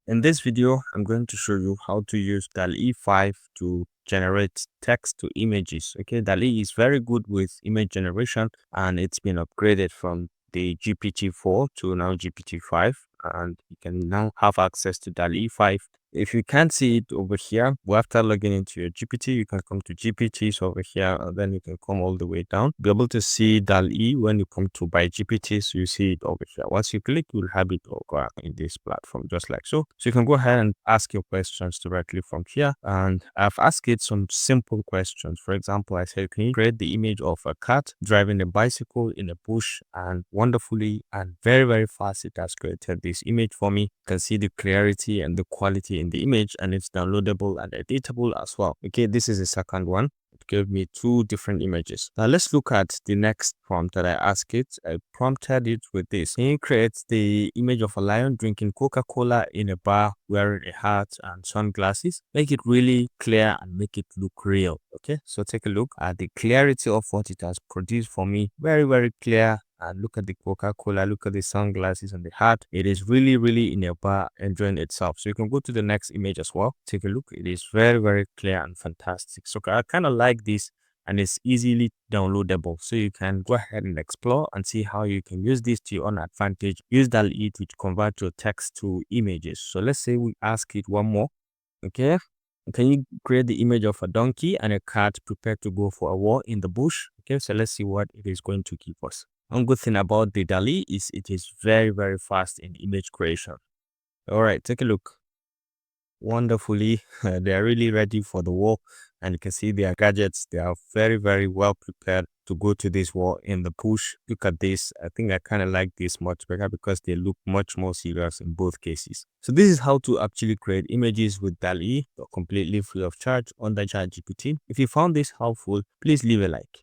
In this video, I'm going to show you how to use DALL-E 5 to generate text to images. Okay, DALL-E is very good with image generation and it's been upgraded from the GPT-4 to now GPT-5, and you can now have access to DALL-E 5. If you can't see it over here, well, after logging into your GPT, you can come to GPTs over here, and then you can come all the way down. Be able to see DALL-E when you come to buy GPT, so you see it over here. Once you click, you'll have it over in this platform, just like so. So you can go ahead and ask your questions directly from here. And I've asked it some simple questions. For example, I said, can you create the image of a cat driving a bicycle in a bush? And wonderfully and very, very fast, it has created this image for me. You can see the clarity and the quality in the image, and it's downloadable and editable as well. Okay, this is the second one. It gave me two different images. Now let's look at the next prompt that I asked it. I prompted it with this. Can you create the image of a lion drinking Coca-Cola in a bar wearing a hat and sunglasses? Make it really clear and make it look real. Okay, so take a look at the clarity of what it has produced for me. Very, very clear. And look at the Coca-Cola, look at the sunglasses and the hat. It is really, really in a bar enjoying itself. So you can go to the next image as well. Take a look. It is very, very clear and fantastic. So I kind of like this, and it's easily downloadable. So you can go ahead and explore and see how you can use this to your own advantage. Use DALL-E to convert your text to images. So let's say we ask it one more. Okay. Can you create the image of a donkey and a cat prepared to go for a walk in the bush? Okay, so let's see what it is going to give us. One good thing about the DALL-E is it is very, very fast in image creation. All right, take a look. Wonderfully, they are really ready for the war, and you can see their gadgets. They are very, very well prepared to go to this war in the bush. Look at this. I think I kind of like this much better because they look much more serious in both cases. So this is how to actually create images with DALL-E completely free of charge under ChatGPT. If you found this helpful, please leave a like.